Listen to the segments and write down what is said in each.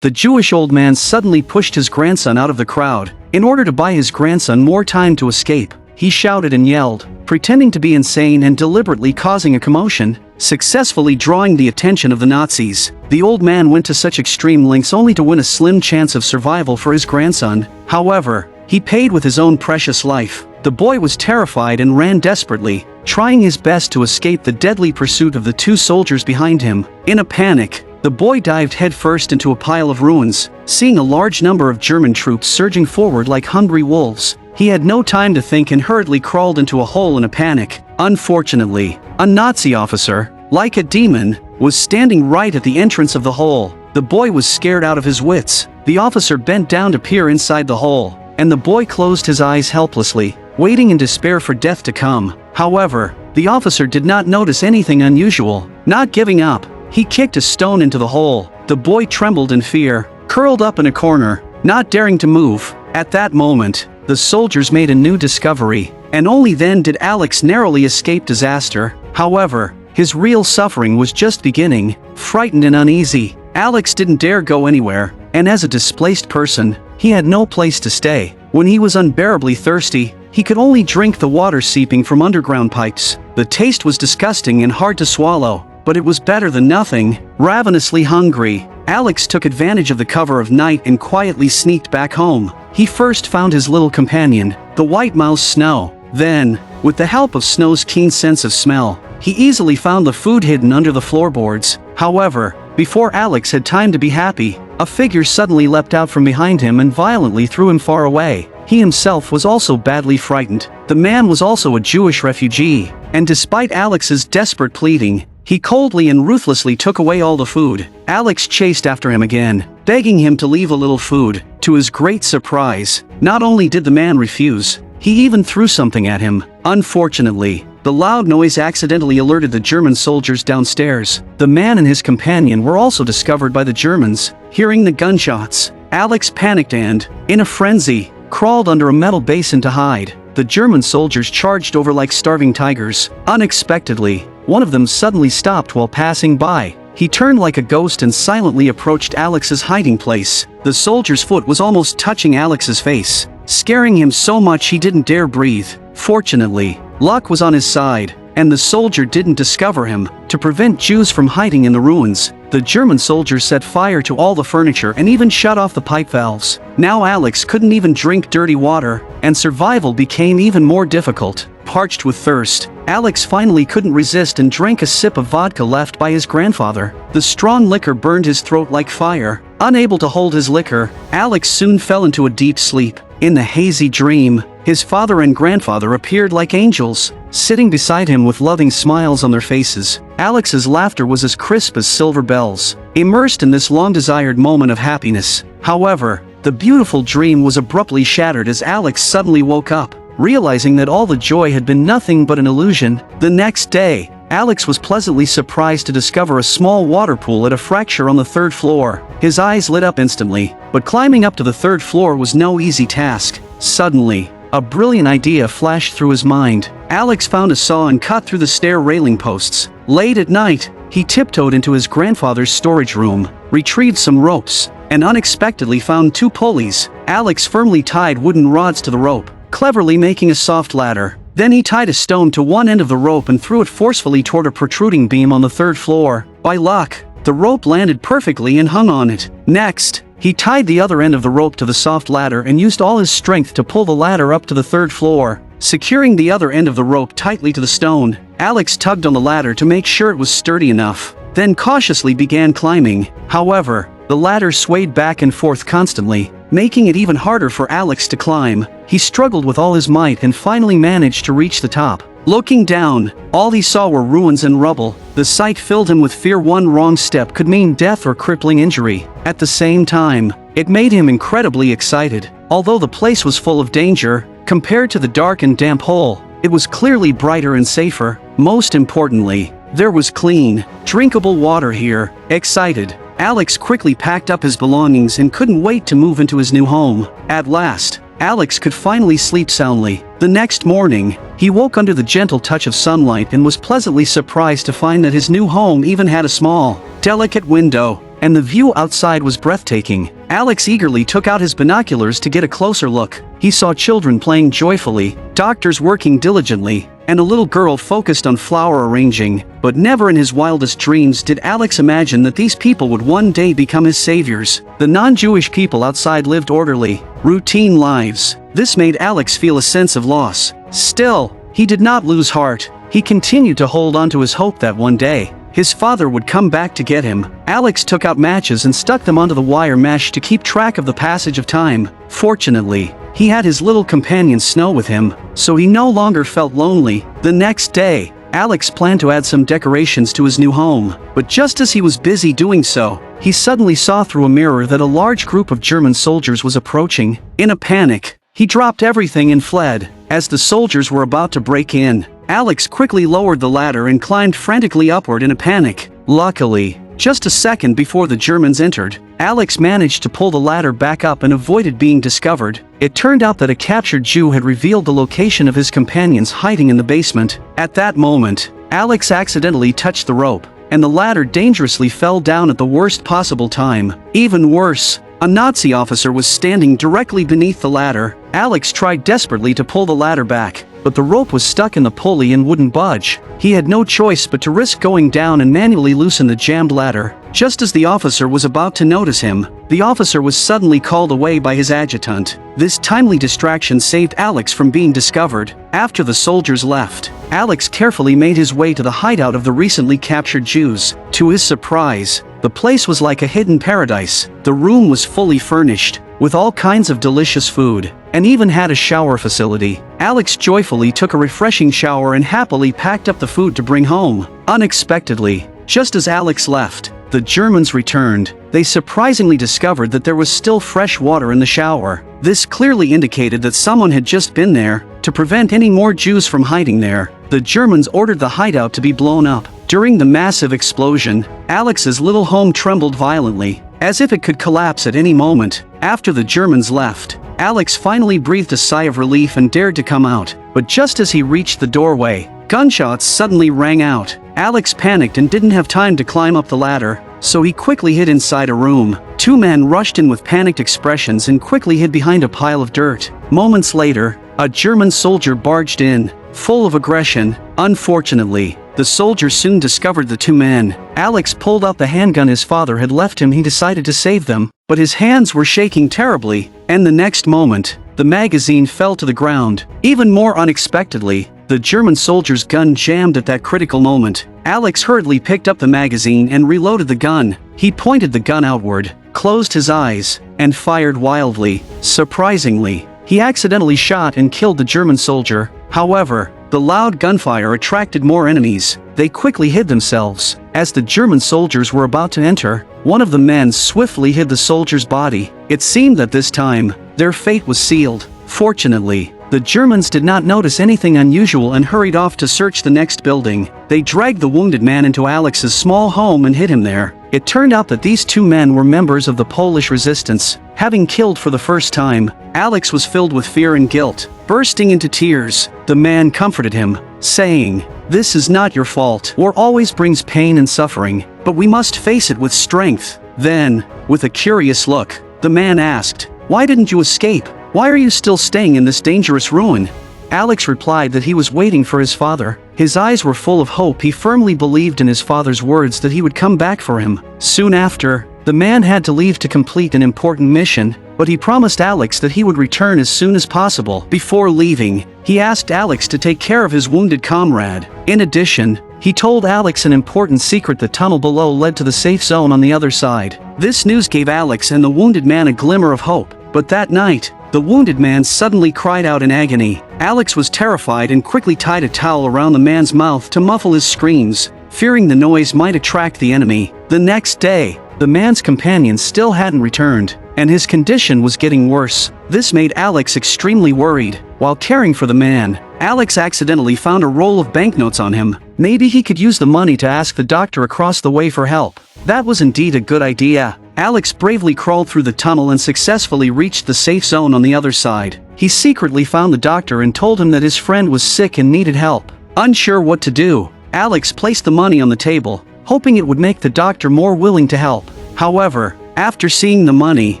The Jewish old man suddenly pushed his grandson out of the crowd. In order to buy his grandson more time to escape, he shouted and yelled, pretending to be insane and deliberately causing a commotion, successfully drawing the attention of the Nazis. The old man went to such extreme lengths only to win a slim chance of survival for his grandson. However, he paid with his own precious life. The boy was terrified and ran desperately, trying his best to escape the deadly pursuit of the two soldiers behind him. In a panic, the boy dived headfirst into a pile of ruins, seeing a large number of German troops surging forward like hungry wolves. He had no time to think and hurriedly crawled into a hole in a panic. Unfortunately, a Nazi officer, like a demon, was standing right at the entrance of the hole. The boy was scared out of his wits. The officer bent down to peer inside the hole, and the boy closed his eyes helplessly, waiting in despair for death to come. However, the officer did not notice anything unusual. Not giving up, he kicked a stone into the hole. The boy trembled in fear, curled up in a corner, not daring to move. At that moment, the soldiers made a new discovery, and only then did Alex narrowly escape disaster. However, his real suffering was just beginning. Frightened and uneasy, Alex didn't dare go anywhere, and as a displaced person, he had no place to stay. When he was unbearably thirsty, he could only drink the water seeping from underground pipes. The taste was disgusting and hard to swallow, but it was better than nothing. Ravenously hungry, Alex took advantage of the cover of night and quietly sneaked back home. He first found his little companion, the white mouse Snow. Then, with the help of Snow's keen sense of smell, he easily found the food hidden under the floorboards. However, before Alex had time to be happy, a figure suddenly leapt out from behind him and violently threw him far away. He himself was also badly frightened. The man was also a Jewish refugee, and despite Alex's desperate pleading, he coldly and ruthlessly took away all the food. Alex chased after him again, begging him to leave a little food. To his great surprise, not only did the man refuse, he even threw something at him. Unfortunately, the loud noise accidentally alerted the German soldiers downstairs. The man and his companion were also discovered by the Germans. Hearing the gunshots, Alex panicked and, in a frenzy, crawled under a metal basin to hide. The German soldiers charged over like starving tigers. Unexpectedly, one of them suddenly stopped while passing by. He turned like a ghost and silently approached Alex's hiding place. The soldier's foot was almost touching Alex's face, scaring him so much he didn't dare breathe. Fortunately, luck was on his side, and the soldier didn't discover him. To prevent Jews from hiding in the ruins, the German soldiers set fire to all the furniture and even shut off the pipe valves. Now Alex couldn't even drink dirty water, and survival became even more difficult. Parched with thirst, Alex finally couldn't resist and drank a sip of vodka left by his grandfather. The strong liquor burned his throat like fire. Unable to hold his liquor, Alex soon fell into a deep sleep. In the hazy dream, his father and grandfather appeared like angels, sitting beside him with loving smiles on their faces. Alex's laughter was as crisp as silver bells, immersed in this long-desired moment of happiness. However, the beautiful dream was abruptly shattered as Alex suddenly woke up, realizing that all the joy had been nothing but an illusion. The next day, Alex was pleasantly surprised to discover a small water pool at a fracture on the third floor. His eyes lit up instantly, but climbing up to the third floor was no easy task. Suddenly, a brilliant idea flashed through his mind. Alex found a saw and cut through the stair railing posts. Late at night, he tiptoed into his grandfather's storage room, retrieved some ropes, and unexpectedly found two pulleys. Alex firmly tied wooden rods to the rope, cleverly making a soft ladder. Then he tied a stone to one end of the rope and threw it forcefully toward a protruding beam on the third floor. By luck, the rope landed perfectly and hung on it. Next, he tied the other end of the rope to the soft ladder and used all his strength to pull the ladder up to the third floor. Securing the other end of the rope tightly to the stone, Alex tugged on the ladder to make sure it was sturdy enough, then cautiously began climbing. However, the ladder swayed back and forth constantly, making it even harder for Alex to climb. He struggled with all his might and finally managed to reach the top. Looking down, all he saw were ruins and rubble. The sight filled him with fear. One wrong step could mean death or crippling injury. At the same time, it made him incredibly excited. Although the place was full of danger, compared to the dark and damp hole, it was clearly brighter and safer. Most importantly, there was clean, drinkable water here. Excited, Alex quickly packed up his belongings and couldn't wait to move into his new home. At last, Alex could finally sleep soundly. The next morning, he woke under the gentle touch of sunlight and was pleasantly surprised to find that his new home even had a small, delicate window. and the view outside was breathtaking. Alex eagerly took out his binoculars to get a closer look. He saw children playing joyfully, doctors working diligently, and a little girl focused on flower arranging. But never in his wildest dreams did Alex imagine that these people would one day become his saviors. The non-Jewish people outside lived orderly, routine lives. This made Alex feel a sense of loss. Still, he did not lose heart. He continued to hold on to his hope that one day, his father would come back to get him. Alex took out matches and stuck them onto the wire mesh to keep track of the passage of time. Fortunately, he had his little companion Snow with him, so he no longer felt lonely. The next day, Alex planned to add some decorations to his new home, but just as he was busy doing so, he suddenly saw through a mirror that a large group of German soldiers was approaching. In a panic, he dropped everything and fled. As the soldiers were about to break in, Alex quickly lowered the ladder and climbed frantically upward in a panic. Luckily, just a second before the Germans entered, Alex managed to pull the ladder back up and avoided being discovered. It turned out that a captured Jew had revealed the location of his companions hiding in the basement. At that moment, Alex accidentally touched the rope, and the ladder dangerously fell down at the worst possible time. Even worse, a Nazi officer was standing directly beneath the ladder. Alex tried desperately to pull the ladder back, but the rope was stuck in the pulley and wouldn't budge. He had no choice but to risk going down and manually loosen the jammed ladder. Just as the officer was about to notice him, the officer was suddenly called away by his adjutant. This timely distraction saved Alex from being discovered. After the soldiers left, Alex carefully made his way to the hideout of the recently captured Jews. To his surprise, the place was like a hidden paradise. The room was fully furnished, with all kinds of delicious food, and even had a shower facility. Alex joyfully took a refreshing shower and happily packed up the food to bring home. Unexpectedly, just as Alex left, the Germans returned. They surprisingly discovered that there was still fresh water in the shower. This clearly indicated that someone had just been there. To prevent any more Jews from hiding there, the Germans ordered the hideout to be blown up. During the massive explosion, Alex's little home trembled violently, as if it could collapse at any moment. After the Germans left, Alex finally breathed a sigh of relief and dared to come out. But just as he reached the doorway, gunshots suddenly rang out. Alex panicked and didn't have time to climb up the ladder, so he quickly hid inside a room. Two men rushed in with panicked expressions and quickly hid behind a pile of dirt. Moments later, a German soldier barged in, full of aggression. Unfortunately, the soldier soon discovered the two men. Alex pulled out the handgun his father had left him. He decided to save them, but his hands were shaking terribly, and the next moment, the magazine fell to the ground. Even more unexpectedly, the German soldier's gun jammed at that critical moment. Alex hurriedly picked up the magazine and reloaded the gun. He pointed the gun outward, closed his eyes, and fired wildly. Surprisingly, he accidentally shot and killed the German soldier. However, the loud gunfire attracted more enemies. They quickly hid themselves. As the German soldiers were about to enter, one of the men swiftly hid the soldier's body. It seemed that this time, their fate was sealed. Fortunately, the Germans did not notice anything unusual and hurried off to search the next building. They dragged the wounded man into Alex's small home and hid him there. It turned out that these two men were members of the Polish resistance. Having killed for the first time, Alex was filled with fear and guilt. Bursting into tears, the man comforted him, saying, "This is not your fault. War always brings pain and suffering, but we must face it with strength." Then, with a curious look, the man asked, "Why didn't you escape? Why are you still staying in this dangerous ruin?" Alex replied that he was waiting for his father. His eyes were full of hope. He firmly believed in his father's words that he would come back for him. Soon after, the man had to leave to complete an important mission, but he promised Alex that he would return as soon as possible. Before leaving, he asked Alex to take care of his wounded comrade. In addition, he told Alex an important secret: the tunnel below led to the safe zone on the other side. This news gave Alex and the wounded man a glimmer of hope. But that night, the wounded man suddenly cried out in agony. Alex was terrified and quickly tied a towel around the man's mouth to muffle his screams, fearing the noise might attract the enemy. The next day, the man's companions still hadn't returned, and his condition was getting worse. This made Alex extremely worried. While caring for the man, Alex accidentally found a roll of banknotes on him. Maybe he could use the money to ask the doctor across the way for help. That was indeed a good idea. Alex bravely crawled through the tunnel and successfully reached the safe zone on the other side. He secretly found the doctor and told him that his friend was sick and needed help. Unsure what to do, Alex placed the money on the table, hoping it would make the doctor more willing to help. However, after seeing the money,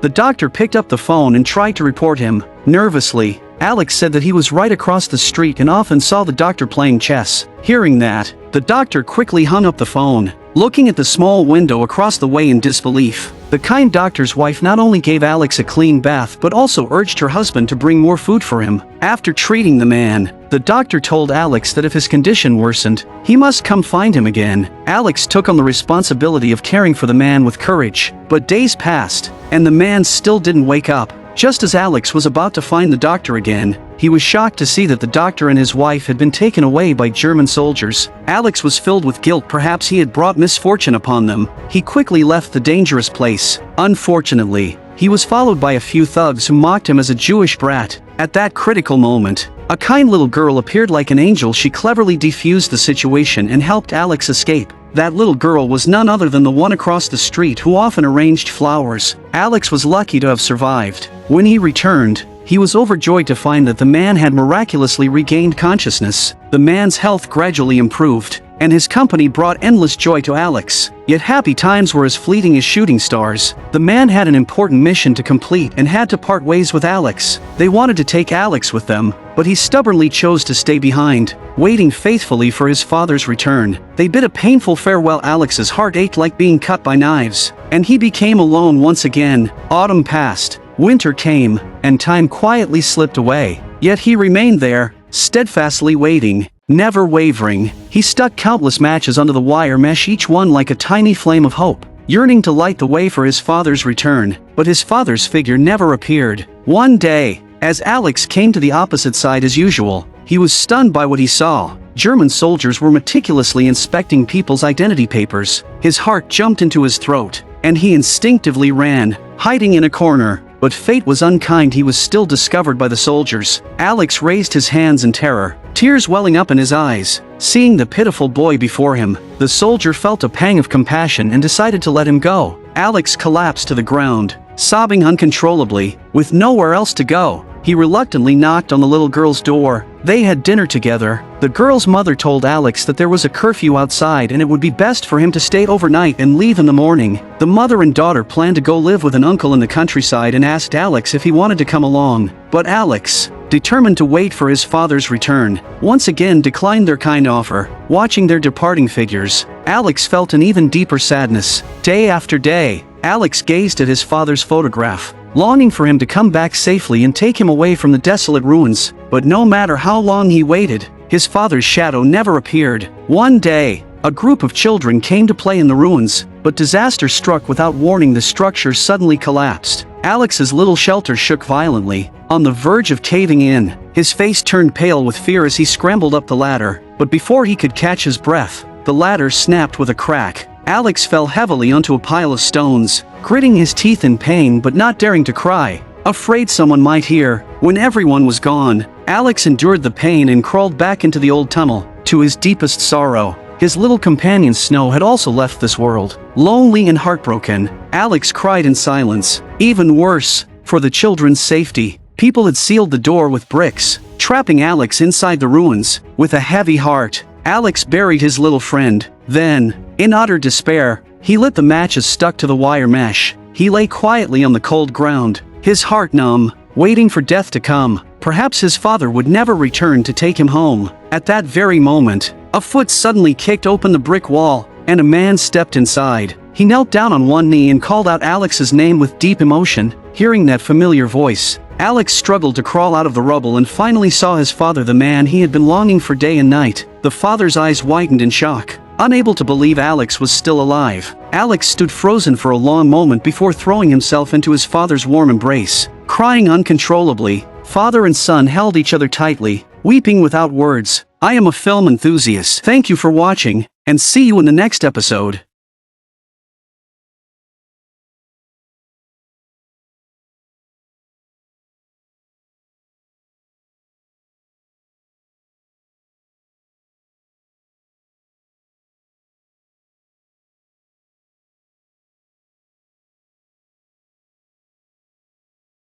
the doctor picked up the phone and tried to report him. Nervously, Alex said that he was right across the street and often saw the doctor playing chess. Hearing that, the doctor quickly hung up the phone, looking at the small window across the way in disbelief. The kind doctor's wife not only gave Alex a clean bath but also urged her husband to bring more food for him. After treating the man, the doctor told Alex that if his condition worsened, he must come find him again. Alex took on the responsibility of caring for the man with courage, but days passed, and the man still didn't wake up. Just as Alex was about to find the doctor again, he was shocked to see that the doctor and his wife had been taken away by German soldiers. Alex was filled with guilt. Perhaps he had brought misfortune upon them. He quickly left the dangerous place. Unfortunately, he was followed by a few thugs who mocked him as a Jewish brat. At that critical moment, a kind little girl appeared like an angel. She cleverly defused the situation and helped Alex escape. That little girl was none other than the one across the street who often arranged flowers. Alex was lucky to have survived. When he returned, he was overjoyed to find that the man had miraculously regained consciousness. The man's health gradually improved, and his company brought endless joy to Alex. Yet happy times were as fleeting as shooting stars. The man had an important mission to complete and had to part ways with Alex. They wanted to take Alex with them, but he stubbornly chose to stay behind, waiting faithfully for his father's return. They bid a painful farewell. Alex's heart ached like being cut by knives, and he became alone once again. Autumn passed, winter came, and time quietly slipped away. Yet he remained there, steadfastly waiting, never wavering. He stuck countless matches under the wire mesh, each one like a tiny flame of hope, yearning to light the way for his father's return. But his father's figure never appeared. One day, as Alex came to the opposite side as usual, he was stunned by what he saw. German soldiers were meticulously inspecting people's identity papers. His heart jumped into his throat, and he instinctively ran, hiding in a corner. But fate was unkind. He was still discovered by the soldiers. Alex raised his hands in terror, tears welling up in his eyes. Seeing the pitiful boy before him, the soldier felt a pang of compassion and decided to let him go. Alex collapsed to the ground, sobbing uncontrollably. With nowhere else to go, he reluctantly knocked on the little girl's door. They had dinner together. The girl's mother told Alex that there was a curfew outside and it would be best for him to stay overnight and leave in the morning. The mother and daughter planned to go live with an uncle in the countryside and asked Alex if he wanted to come along. But Alex, determined to wait for his father's return, once again declined their kind offer. Watching their departing figures, Alex felt an even deeper sadness. Day after day, Alex gazed at his father's photograph, longing for him to come back safely and take him away from the desolate ruins. But no matter how long he waited, his father's shadow never appeared. One day, a group of children came to play in the ruins, but disaster struck without warning. The structure suddenly collapsed. Alex's little shelter shook violently, on the verge of caving in. His face turned pale with fear as he scrambled up the ladder, but before he could catch his breath, the ladder snapped with a crack. Alex fell heavily onto a pile of stones, gritting his teeth in pain but not daring to cry, afraid someone might hear. When everyone was gone, Alex endured the pain and crawled back into the old tunnel. To his deepest sorrow, his little companion Snow had also left this world. Lonely and heartbroken, Alex cried in silence. Even worse, for the children's safety, people had sealed the door with bricks, trapping Alex inside the ruins. With a heavy heart, Alex buried his little friend. Then, in utter despair, he lit the matches stuck to the wire mesh. He lay quietly on the cold ground, his heart numb, waiting for death to come. Perhaps his father would never return to take him home. At that very moment, a foot suddenly kicked open the brick wall, and a man stepped inside. He knelt down on one knee and called out Alex's name with deep emotion. Hearing that familiar voice, Alex struggled to crawl out of the rubble and finally saw his father, the man he had been longing for day and night. The father's eyes widened in shock, unable to believe Alex was still alive. Alex stood frozen for a long moment before throwing himself into his father's warm embrace. Crying uncontrollably, father and son held each other tightly, weeping without words. I am a film enthusiast. Thank you for watching, and see you in the next episode.